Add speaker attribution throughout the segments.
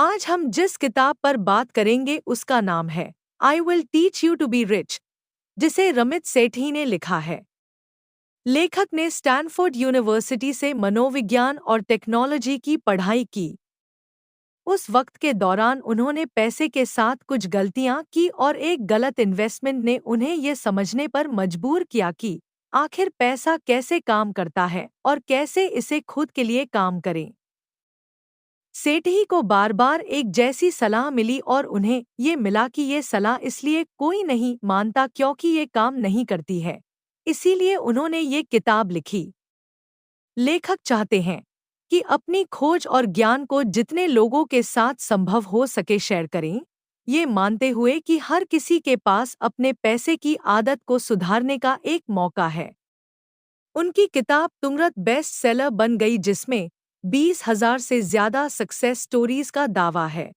Speaker 1: आज हम जिस किताब पर बात करेंगे उसका नाम है I will teach you to be rich, जिसे रमित सेठी ने लिखा है। लेखक ने स्टैनफोर्ड यूनिवर्सिटी से मनोविज्ञान और टेक्नोलॉजी की पढ़ाई की। उस वक्त के दौरान उन्होंने पैसे के साथ कुछ गलतियां की और एक गलत इन्वेस्टमेंट ने उन्हें ये समझने पर मजबूर किया कि आखिर पैसा कैसे काम करता है और कैसे इसे खुद के लिए काम करें। सेठी को बार बार एक जैसी सलाह मिली और उन्हें ये मिला कि ये सलाह इसलिए कोई नहीं मानता क्योंकि ये काम नहीं करती है। इसीलिए उन्होंने ये किताब लिखी। लेखक चाहते हैं कि अपनी खोज और ज्ञान को जितने लोगों के साथ संभव हो सके शेयर करें, ये मानते हुए कि हर किसी के पास अपने पैसे की आदत को सुधारने का एक मौका है। उनकी किताब तुरंत बेस्ट सेलर बन गई, जिसमें 20,000 से ज्यादा सक्सेस स्टोरीज का दावा है।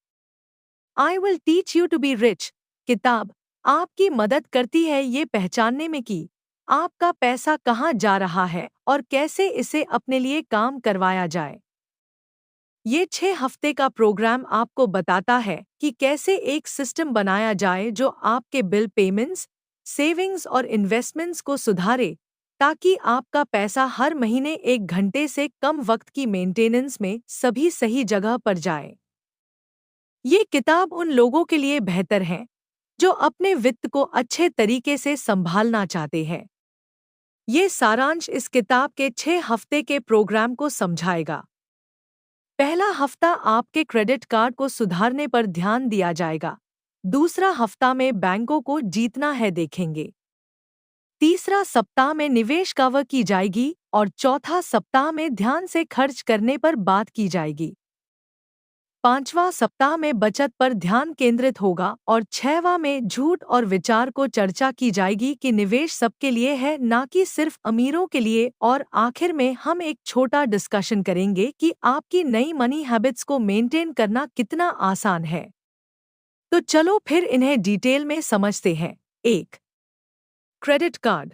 Speaker 1: I will teach you to be rich किताब आपकी मदद करती है ये पहचानने में कि आपका पैसा कहाँ जा रहा है और कैसे इसे अपने लिए काम करवाया जाए। ये 6 हफ्ते का प्रोग्राम आपको बताता है कि कैसे एक सिस्टम बनाया जाए जो आपके बिल पेमेंट्स, सेविंग्स और इन्वेस्टमेंट्स को सुधारे, ताकि आपका पैसा हर महीने 1 घंटे से कम वक्त की मेंटेनेंस में सभी सही जगह पर जाए। ये किताब उन लोगों के लिए बेहतर है जो अपने वित्त को अच्छे तरीके से संभालना चाहते हैं। ये सारांश इस किताब के 6 हफ्ते के प्रोग्राम को समझाएगा। पहला हफ्ता आपके क्रेडिट कार्ड को सुधारने पर ध्यान दिया जाएगा। दूसरा हफ्ता में बैंकों को जीतना है देखेंगे। तीसरा सप्ताह में निवेश कवर की जाएगी और चौथा सप्ताह में ध्यान से खर्च करने पर बात की जाएगी। पांचवां सप्ताह में बचत पर ध्यान केंद्रित होगा और छठवां में झूठ और विचार को चर्चा की जाएगी कि निवेश सबके लिए है, ना कि सिर्फ अमीरों के लिए। और आखिर में हम एक छोटा डिस्कशन करेंगे कि आपकी नई मनी हैबिट्स को मेंटेन करना कितना आसान है। तो चलो फिर इन्हें डिटेल में समझते हैं। 1. Credit card.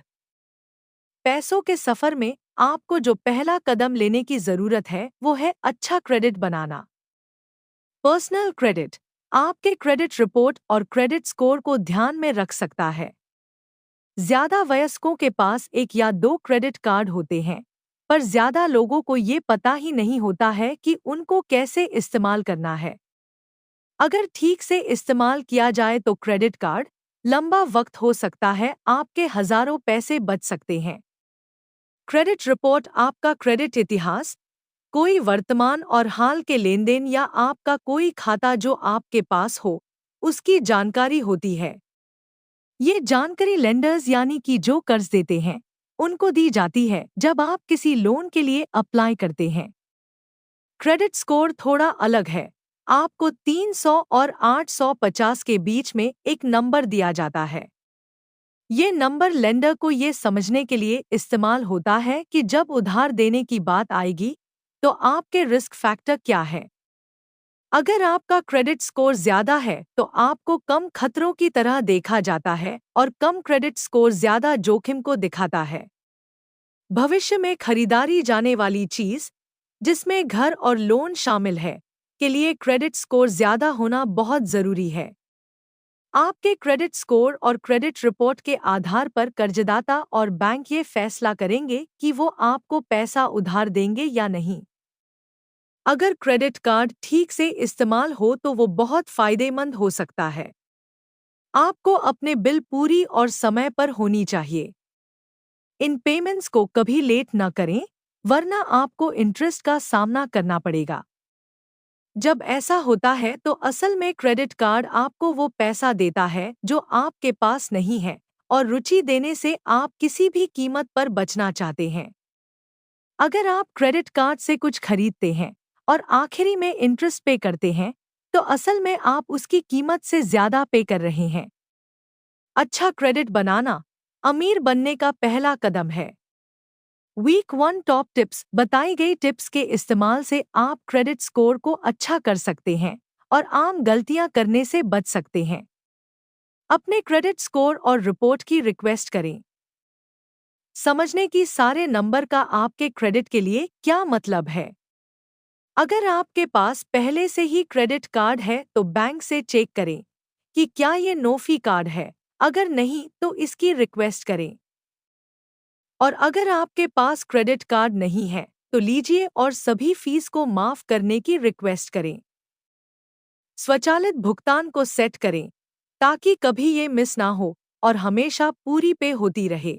Speaker 1: पैसों के सफर में आपको जो पहला कदम लेने की जरूरत है वो है अच्छा क्रेडिट बनाना। पर्सनल क्रेडिट आपके क्रेडिट रिपोर्ट और क्रेडिट स्कोर को ध्यान में रख सकता है। ज्यादा वयस्कों के पास 1 या 2 क्रेडिट कार्ड होते हैं, पर ज्यादा लोगों को ये पता ही नहीं होता है कि उनको कैसे इस्तेमाल करना है। अगर ठीक से इस्तेमाल किया जाए तो क्रेडिट कार्ड लंबा वक्त हो सकता है, आपके हजारों पैसे बच सकते हैं। क्रेडिट रिपोर्ट आपका क्रेडिट इतिहास, कोई वर्तमान और हाल के लेनदेन या आपका कोई खाता जो आपके पास हो, उसकी जानकारी होती है। ये जानकारी लेंडर्स यानी कि जो कर्ज देते हैं, उनको दी जाती है जब आप किसी लोन के लिए अप्लाई करते हैं। क्रेडिट स्कोर थोड़ा अलग है। आपको 300 और 850 के बीच में एक नंबर दिया जाता है। ये नंबर लेंडर को ये समझने के लिए इस्तेमाल होता है कि जब उधार देने की बात आएगी तो आपके रिस्क फैक्टर क्या है। अगर आपका क्रेडिट स्कोर ज्यादा है तो आपको कम खतरों की तरह देखा जाता है और कम क्रेडिट स्कोर ज्यादा जोखिम को दिखाता है। भविष्य में खरीदारी जाने वाली चीज, जिसमें घर और लोन शामिल है, के लिए क्रेडिट स्कोर ज्यादा होना बहुत जरूरी है। आपके क्रेडिट स्कोर और क्रेडिट रिपोर्ट के आधार पर कर्जदाता और बैंक ये फैसला करेंगे कि वो आपको पैसा उधार देंगे या नहीं। अगर क्रेडिट कार्ड ठीक से इस्तेमाल हो तो वो बहुत फायदेमंद हो सकता है। आपको अपने बिल पूरी और समय पर होनी चाहिए। इन पेमेंट्स को कभी लेट न करें, वरना आपको इंटरेस्ट का सामना करना पड़ेगा। जब ऐसा होता है तो असल में क्रेडिट कार्ड आपको वो पैसा देता है जो आपके पास नहीं है, और रुचि देने से आप किसी भी कीमत पर बचना चाहते हैं। अगर आप क्रेडिट कार्ड से कुछ खरीदते हैं और आखिरी में इंटरेस्ट पे करते हैं, तो असल में आप उसकी कीमत से ज्यादा पे कर रहे हैं। अच्छा क्रेडिट बनाना अमीर बनने का पहला कदम है। Week 1 top tips. बताई गई टिप्स के इस्तेमाल से आप क्रेडिट स्कोर को अच्छा कर सकते हैं और आम गलतियां करने से बच सकते हैं। अपने क्रेडिट स्कोर और रिपोर्ट की रिक्वेस्ट करें। समझने की सारे नंबर का आपके क्रेडिट के लिए क्या मतलब है। अगर आपके पास पहले से ही क्रेडिट कार्ड है तो बैंक से चेक करें कि क्या ये नो फी कार्ड है। अगर नहीं तो इसकी रिक्वेस्ट करें। और अगर आपके पास क्रेडिट कार्ड नहीं है तो लीजिए और सभी फीस को माफ करने की रिक्वेस्ट करें। स्वचालित भुगतान को सेट करें ताकि कभी ये मिस ना हो और हमेशा पूरी पे होती रहे।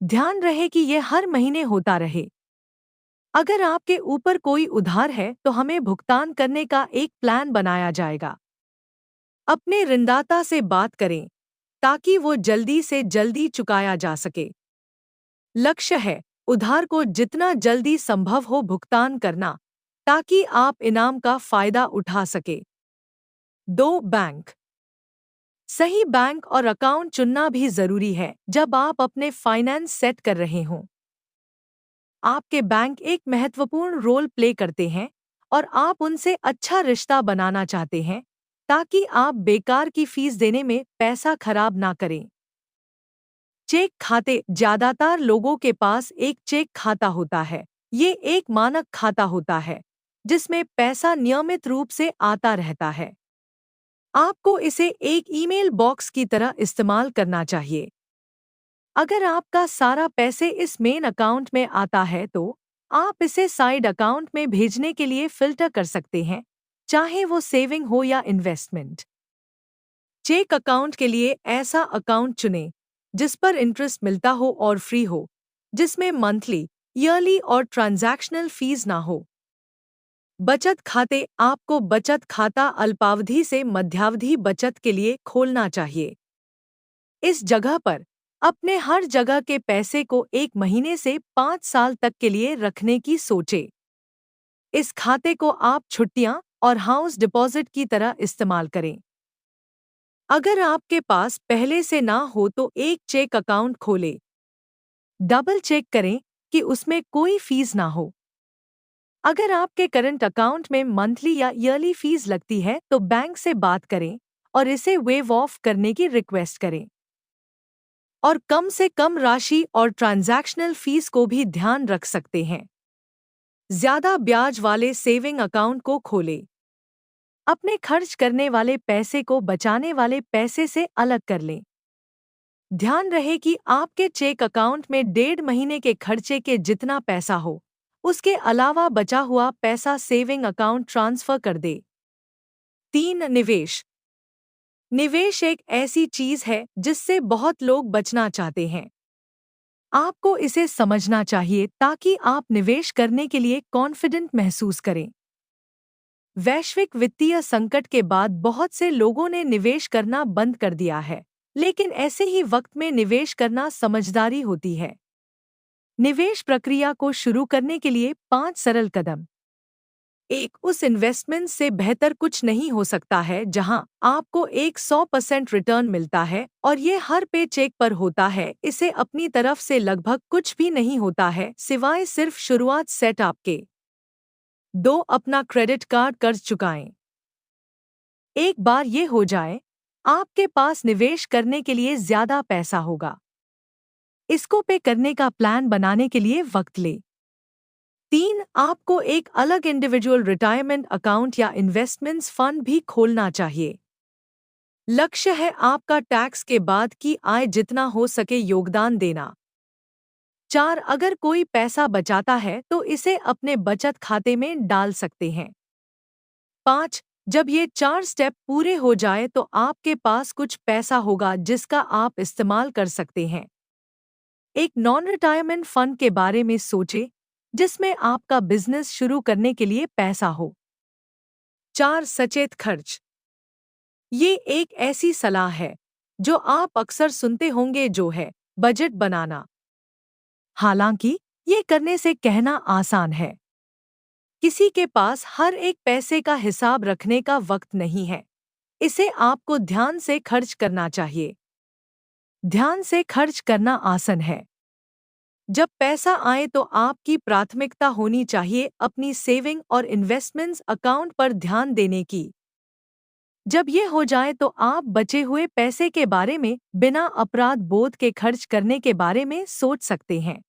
Speaker 1: ध्यान रहे कि ये हर महीने होता रहे। अगर आपके ऊपर कोई उधार है तो हमें भुगतान करने का एक प्लान बनाया जाएगा। अपने ऋणदाता से बात करें ताकि वो जल्दी से जल्दी चुकाया जा सके। लक्ष्य है उधार को जितना जल्दी संभव हो भुगतान करना ताकि आप इनाम का फायदा उठा सके। 2. बैंक। सही बैंक और अकाउंट चुनना भी जरूरी है जब आप अपने फाइनेंस सेट कर रहे हों। आपके बैंक एक महत्वपूर्ण रोल प्ले करते हैं और आप उनसे अच्छा रिश्ता बनाना चाहते हैं ताकि आप बेकार की फीस देने में पैसा खराब ना करें। चेक खाते। ज्यादातर लोगों के पास एक चेक खाता होता है। ये एक मानक खाता होता है जिसमें पैसा नियमित रूप से आता रहता है। आपको इसे एक ईमेल बॉक्स की तरह इस्तेमाल करना चाहिए। अगर आपका सारा पैसे इस मेन अकाउंट में आता है तो आप इसे साइड अकाउंट में भेजने के लिए फिल्टर कर सकते हैं, चाहे वो सेविंग हो या इन्वेस्टमेंट। चेक अकाउंट के लिए ऐसा अकाउंट चुनें जिस पर इंटरेस्ट मिलता हो और फ्री हो, जिसमें मंथली, ईयरली और ट्रांजैक्शनल फीस ना हो। बचत खाते। आपको बचत खाता अल्पावधि से मध्यावधि बचत के लिए खोलना चाहिए। इस जगह पर अपने हर जगह के पैसे को 1 महीने से 5 साल तक के लिए रखने की सोचें। इस खाते को आप छुट्टियां और हाउस डिपॉजिट की तरह इस्तेमाल करें। अगर आपके पास पहले से ना हो तो एक चेक अकाउंट खोलें। डबल चेक करें कि उसमें कोई फीस ना हो। अगर आपके करंट अकाउंट में मंथली या ईयरली फीस लगती है तो बैंक से बात करें और इसे वेव ऑफ करने की रिक्वेस्ट करें। और कम से कम राशि और ट्रांजैक्शनल फीस को भी ध्यान रख सकते हैं। ज्यादा ब्याज वाले सेविंग अकाउंट को खोलें। अपने खर्च करने वाले पैसे को बचाने वाले पैसे से अलग कर लें। ध्यान रहे कि आपके चेक अकाउंट में 1.5 महीने के खर्चे के जितना पैसा हो, उसके अलावा बचा हुआ पैसा सेविंग अकाउंट ट्रांसफर कर दे। 3. निवेश। निवेश एक ऐसी चीज है जिससे बहुत लोग बचना चाहते हैं। आपको इसे समझना चाहिए ताकि आप निवेश करने के लिए कॉन्फिडेंट महसूस करें। वैश्विक वित्तीय संकट के बाद बहुत से लोगों ने निवेश करना बंद कर दिया है, लेकिन ऐसे ही वक्त में निवेश करना समझदारी होती है। निवेश प्रक्रिया को शुरू करने के लिए 5 सरल कदम। 1. उस इन्वेस्टमेंट से बेहतर कुछ नहीं हो सकता है जहां आपको एक 100% रिटर्न मिलता है और ये हर पे चेक पर होता है। इसे अपनी तरफ से लगभग कुछ भी नहीं होता है सिवाय सिर्फ शुरुआत सेटअप के। 2. अपना क्रेडिट कार्ड कर्ज चुकाएं। एक बार ये हो जाए, आपके पास निवेश करने के लिए ज्यादा पैसा होगा। इसको पे करने का प्लान बनाने के लिए वक्त ले। 3. आपको एक अलग इंडिविजुअल रिटायरमेंट अकाउंट या इन्वेस्टमेंट्स फंड भी खोलना चाहिए। लक्ष्य है आपका टैक्स के बाद की आय जितना हो सके योगदान देना। 4. अगर कोई पैसा बचाता है तो इसे अपने बचत खाते में डाल सकते हैं। 5. जब ये 4 स्टेप पूरे हो जाए तो आपके पास कुछ पैसा होगा जिसका आप इस्तेमाल कर सकते हैं। एक नॉन रिटायरमेंट फंड के बारे में सोचें जिसमें आपका बिजनेस शुरू करने के लिए पैसा हो। 4. सचेत खर्च। ये एक ऐसी सलाह है जो आप अक्सर सुनते होंगे, जो है बजट बनाना। हालांकि ये करने से कहना आसान है। किसी के पास हर एक पैसे का हिसाब रखने का वक्त नहीं है। इसे आपको ध्यान से खर्च करना चाहिए। ध्यान से खर्च करना आसान है। जब पैसा आए तो आपकी प्राथमिकता होनी चाहिए अपनी सेविंग और इन्वेस्टमेंट्स अकाउंट पर ध्यान देने की। जब ये हो जाए तो आप बचे हुए पैसे के बारे में बिना अपराध बोध के खर्च करने के बारे में सोच सकते हैं।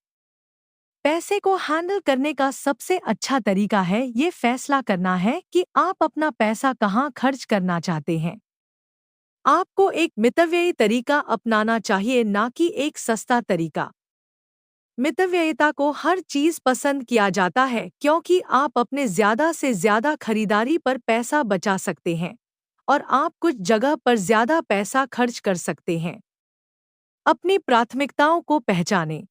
Speaker 1: पैसे को हैंडल करने का सबसे अच्छा तरीका है ये फैसला करना है कि आप अपना पैसा कहाँ खर्च करना चाहते हैं। आपको एक मितव्ययी तरीका अपनाना चाहिए, ना कि एक सस्ता तरीका। मितव्ययिता को हर चीज पसंद किया जाता है क्योंकि आप अपने ज्यादा से ज्यादा खरीदारी पर पैसा बचा सकते हैं और आप कुछ जगह पर ज्यादा पैसा खर्च कर सकते हैं। अपनी प्राथमिकताओं को पहचानें।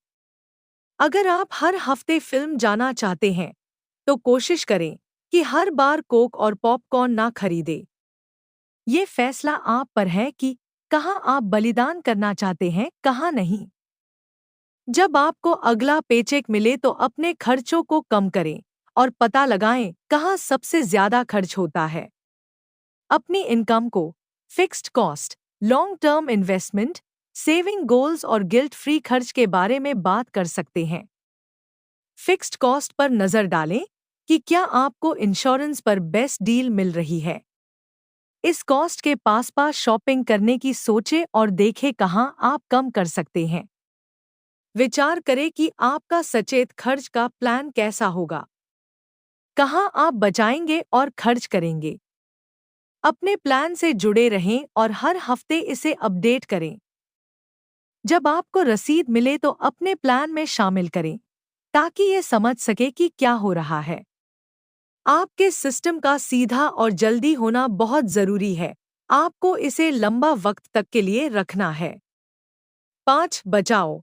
Speaker 1: अगर आप हर हफ्ते फिल्म जाना चाहते हैं, तो कोशिश करें कि हर बार कोक और पॉपकॉर्न ना खरीदें। ये फैसला आप पर है कि कहाँ आप बलिदान करना चाहते हैं, कहाँ नहीं। जब आपको अगला पेचेक मिले तो अपने खर्चों को कम करें और पता लगाएं कहाँ सबसे ज्यादा खर्च होता है। अपनी इनकम को fixed cost, long term investment, saving goals और गिल्ट फ्री खर्च के बारे में बात कर सकते हैं। फिक्स्ड कॉस्ट पर नजर डालें कि क्या आपको इंश्योरेंस पर बेस्ट डील मिल रही है। इस कॉस्ट के पास शॉपिंग करने की सोचें और देखें कहाँ आप कम कर सकते हैं। विचार करें कि आपका सचेत खर्च का प्लान कैसा होगा, कहाँ आप बचाएंगे और खर्च करेंगे। अपने प्लान से जुड़े रहें और हर हफ्ते इसे अपडेट करें। जब आपको रसीद मिले तो अपने प्लान में शामिल करें ताकि ये समझ सके कि क्या हो रहा है। आपके सिस्टम का सीधा और जल्दी होना बहुत जरूरी है। आपको इसे लंबा वक्त तक के लिए रखना है। 5. बचाओ।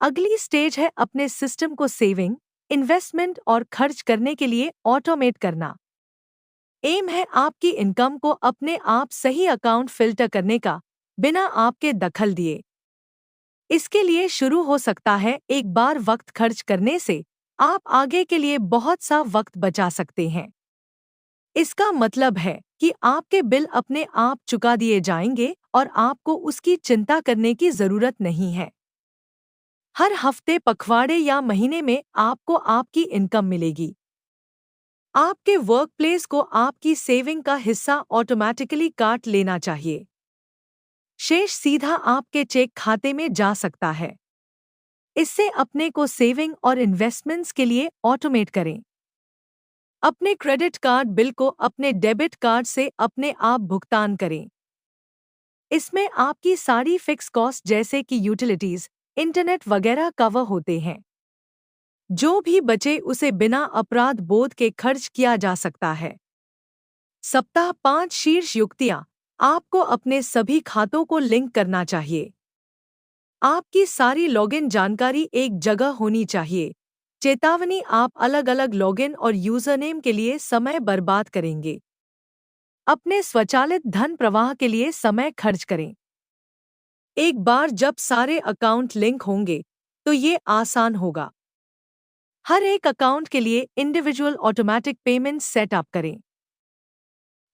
Speaker 1: अगली स्टेज है अपने सिस्टम को सेविंग, इन्वेस्टमेंट और खर्च करने के लिए ऑटोमेट करना। एम है आपकी इनकम को अपने आप सही अकाउंट फिल्टर करने का, बिना आपके दखल दिए। इसके लिए शुरू हो सकता है एक बार वक्त खर्च करने से आप आगे के लिए बहुत सा वक्त बचा सकते हैं। इसका मतलब है कि आपके बिल अपने आप चुका दिए जाएंगे और आपको उसकी चिंता करने की जरूरत नहीं है। हर हफ्ते, पखवाड़े या महीने में आपको आपकी इनकम मिलेगी। आपके वर्कप्लेस को आपकी सेविंग का हिस्सा ऑटोमैटिकली काट लेना चाहिए। शेष सीधा आपके चेक खाते में जा सकता है। इससे अपने को सेविंग और इन्वेस्टमेंट्स के लिए ऑटोमेट करें। अपने क्रेडिट कार्ड बिल को अपने डेबिट कार्ड से अपने आप भुगतान करें। इसमें आपकी सारी फिक्स कॉस्ट जैसे कि यूटिलिटीज, इंटरनेट वगैरह कवर होते हैं। जो भी बचे उसे बिना अपराध बोध के खर्च किया जा सकता है। सप्ताह 5 शीर्ष युक्तियाँ। आपको अपने सभी खातों को लिंक करना चाहिए। आपकी सारी लॉगिन जानकारी एक जगह होनी चाहिए। चेतावनी, आप अलग अलग लॉगिन और यूजरनेम के लिए समय बर्बाद करेंगे। अपने स्वचालित धन प्रवाह के लिए समय खर्च करें। एक बार जब सारे अकाउंट लिंक होंगे तो ये आसान होगा। हर एक अकाउंट के लिए इंडिविजुअल ऑटोमैटिक पेमेंट सेटअप करें।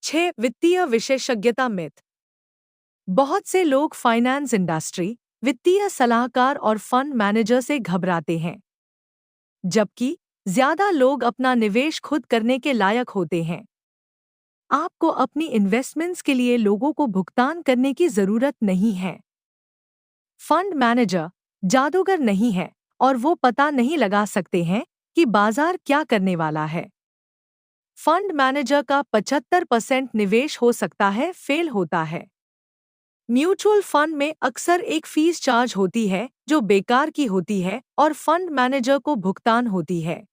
Speaker 1: 6. वित्तीय विशेषज्ञता मिथ। बहुत से लोग फाइनेंस इंडस्ट्री, वित्तीय सलाहकार और फंड मैनेजर से घबराते हैं, जबकि ज्यादा लोग अपना निवेश खुद करने के लायक होते हैं। आपको अपनी इन्वेस्टमेंट्स के लिए लोगों को भुगतान करने की जरूरत नहीं है। फंड मैनेजर जादूगर नहीं है और वो पता नहीं लगा सकते हैं कि बाजार क्या करने वाला है। फंड मैनेजर का 75% निवेश हो सकता है फेल होता है। म्यूचुअल फंड में अक्सर एक फीस चार्ज होती है जो बेकार की होती है और फंड मैनेजर को भुगतान होती है।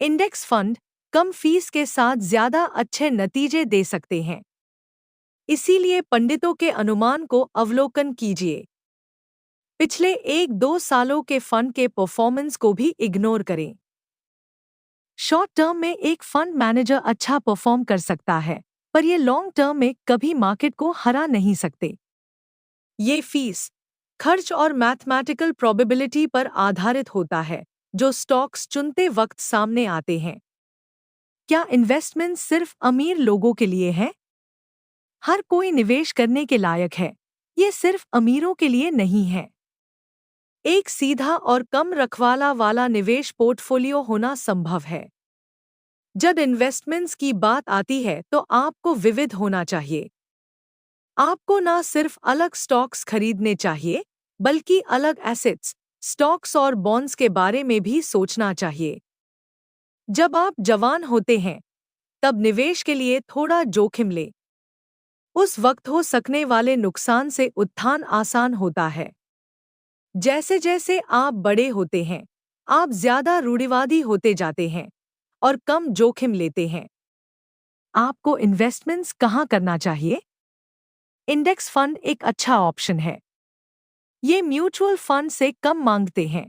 Speaker 1: इंडेक्स फंड कम फीस के साथ ज्यादा अच्छे नतीजे दे सकते हैं। इसीलिए पंडितों के अनुमान को अवलोकन कीजिए। पिछले 1-2 सालों के फंड के परफॉर्मेंस को भी इग्नोर करें। शॉर्ट टर्म में एक फंड मैनेजर अच्छा परफॉर्म कर सकता है, पर ये लॉन्ग टर्म में कभी मार्केट को हरा नहीं सकते। ये फीस, खर्च और मैथमेटिकल प्रोबेबिलिटी पर आधारित होता है, जो स्टॉक्स चुनते वक्त सामने आते हैं। क्या इन्वेस्टमेंट सिर्फ अमीर लोगों के लिए है? हर कोई निवेश करने के लायक है। ये सिर्फ अमीरों के लिए नहीं है। एक सीधा और कम रखवाला वाला निवेश पोर्टफोलियो होना संभव है। जब इन्वेस्टमेंट्स की बात आती है तो आपको विविध होना चाहिए। आपको न सिर्फ अलग स्टॉक्स खरीदने चाहिए, बल्कि अलग एसेट्स, स्टॉक्स और बॉन्ड्स के बारे में भी सोचना चाहिए। जब आप जवान होते हैं, तब निवेश के लिए थोड़ा जोखिम लें। उस वक्त हो सकने वाले नुकसान से उत्थान आसान होता है। जैसे जैसे आप बड़े होते हैं, आप ज्यादा रूढ़िवादी होते जाते हैं और कम जोखिम लेते हैं। आपको इन्वेस्टमेंट्स कहाँ करना चाहिए? इंडेक्स फंड एक अच्छा ऑप्शन है। ये म्यूचुअल फंड से कम मांगते हैं।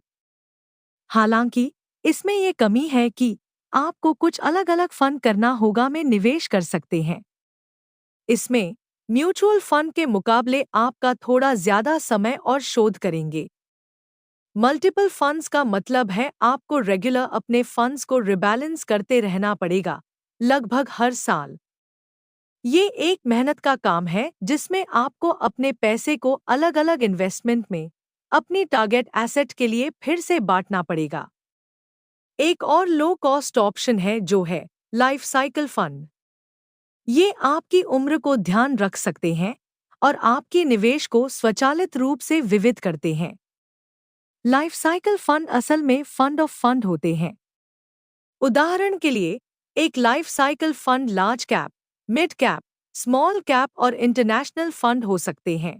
Speaker 1: हालांकि इसमें ये कमी है कि आपको कुछ अलग अलग फंड करना होगा में निवेश कर सकते हैं। इसमें म्यूचुअल फंड के मुकाबले आपका थोड़ा ज्यादा समय और शोध करेंगे। मल्टीपल फंड्स का मतलब है आपको रेगुलर अपने फंड्स को रिबैलेंस करते रहना पड़ेगा, लगभग हर साल। ये एक मेहनत का काम है जिसमें आपको अपने पैसे को अलग अलग इन्वेस्टमेंट में अपनी टारगेट एसेट के लिए फिर से बांटना पड़ेगा। एक और लो कॉस्ट ऑप्शन है जो है लाइफ साइकिल फंड। ये आपकी उम्र को ध्यान रख सकते हैं और आपके निवेश को स्वचालित रूप से विविध करते हैं। लाइफ साइकिल फंड असल में फंड ऑफ फंड होते हैं। उदाहरण के लिए, एक life cycle fund large cap, mid cap, small cap और इंटरनेशनल फंड हो सकते हैं।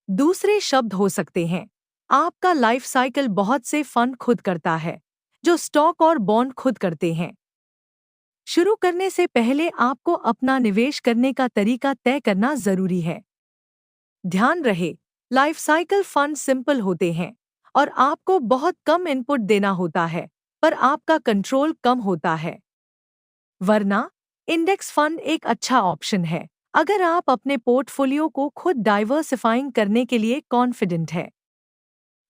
Speaker 1: दूसरे शब्द हो सकते हैं, आपका लाइफ साइकिल बहुत से फंड खुद करता है, जो स्टॉक और बॉन्ड खुद करते हैं। शुरू करने से पहले आपको अपना निवेश करने का तरीका तय करना जरूरी है। ध्यान रहे, लाइफ साइकिल फंड सिंपल होते हैं और आपको बहुत कम इनपुट देना होता है, पर आपका कंट्रोल कम होता है। वरना इंडेक्स फंड एक अच्छा ऑप्शन है अगर आप अपने पोर्टफोलियो को खुद डाइवर्सिफाइंग करने के लिए कॉन्फिडेंट है।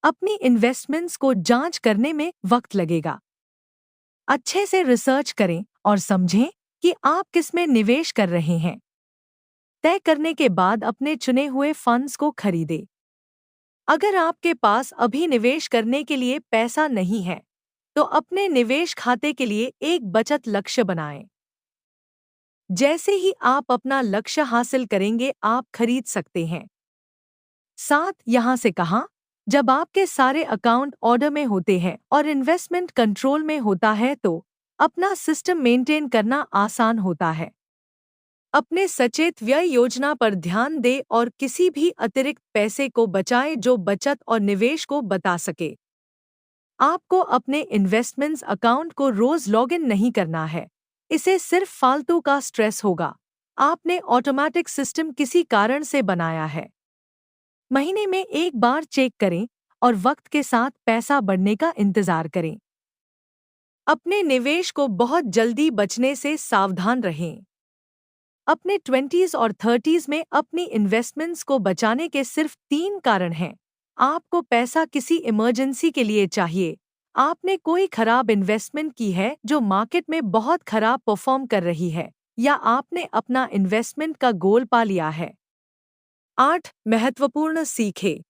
Speaker 1: अपनी इन्वेस्टमेंट्स को जांच करने में वक्त लगेगा। अच्छे से रिसर्च करें और समझें कि आप किसमें निवेश कर रहे हैं। तय करने के बाद अपने चुने हुए फंड्स को खरीदें। अगर आपके पास अभी निवेश करने के लिए पैसा नहीं है, तो अपने निवेश खाते के लिए एक बचत लक्ष्य बनाएं। जैसे ही आप अपना लक्ष्य हासिल करेंगे, आप खरीद सकते हैं। साथ यहाँ से कहा, जब आपके सारे अकाउंट ऑर्डर में होते हैं और इन्वेस्टमेंट कंट्रोल में होता है तो अपना सिस्टम मेंटेन करना आसान होता है। अपने सचेत व्यय योजना पर ध्यान दें और किसी भी अतिरिक्त पैसे को बचाएं जो बचत और निवेश को बता सके। आपको अपने इन्वेस्टमेंट्स अकाउंट को रोज लॉगिन नहीं करना है, इसे सिर्फ फालतू का स्ट्रेस होगा। आपने ऑटोमेटिक सिस्टम किसी कारण से बनाया है। महीने में एक बार चेक करें और वक्त के साथ पैसा बढ़ने का इंतजार करें। अपने निवेश को बहुत जल्दी बचने से सावधान रहें। अपने 20s और 30s में अपनी इन्वेस्टमेंट्स को बचाने के सिर्फ 3 कारण हैं। आपको पैसा किसी इमरजेंसी के लिए चाहिए, आपने कोई खराब इन्वेस्टमेंट की है जो मार्केट में बहुत खराब परफॉर्म कर रही है, या आपने अपना इन्वेस्टमेंट का गोल पा लिया है। 8 महत्वपूर्ण सीखें।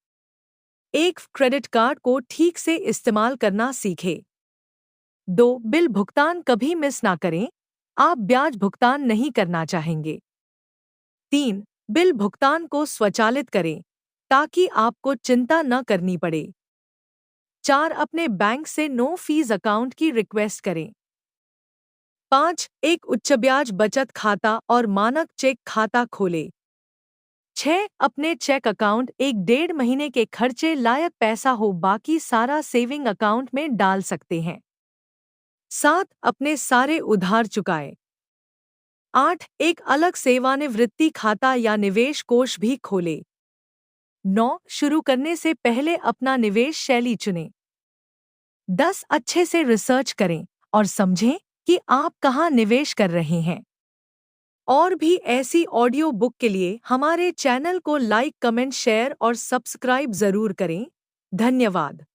Speaker 1: 1 क्रेडिट कार्ड को ठीक से इस्तेमाल करना सीखें। 2 बिल भुगतान कभी मिस ना करें, आप ब्याज भुगतान नहीं करना चाहेंगे। 3 बिल भुगतान को स्वचालित करें ताकि आपको चिंता न करनी पड़े। 4 अपने बैंक से नो फीस अकाउंट की रिक्वेस्ट करें। 5 एक उच्च ब्याज बचत खाता और मानक चेक खाता खोलें। 6 अपने चेक अकाउंट 1-1.5 महीने के खर्चे लायक पैसा हो, बाकी सारा सेविंग अकाउंट में डाल सकते हैं। 7 अपने सारे उधार चुकाएं। 8 एक अलग सेवानिवृत्ति खाता या निवेश कोष भी खोलें। 9 शुरू करने से पहले अपना निवेश शैली चुनें। 10 अच्छे से रिसर्च करें और समझें कि आप कहां निवेश कर रहे हैं। और भी ऐसी ऑडियो बुक के लिए हमारे चैनल को लाइक, कमेंट, शेयर और सब्सक्राइब जरूर करें। धन्यवाद।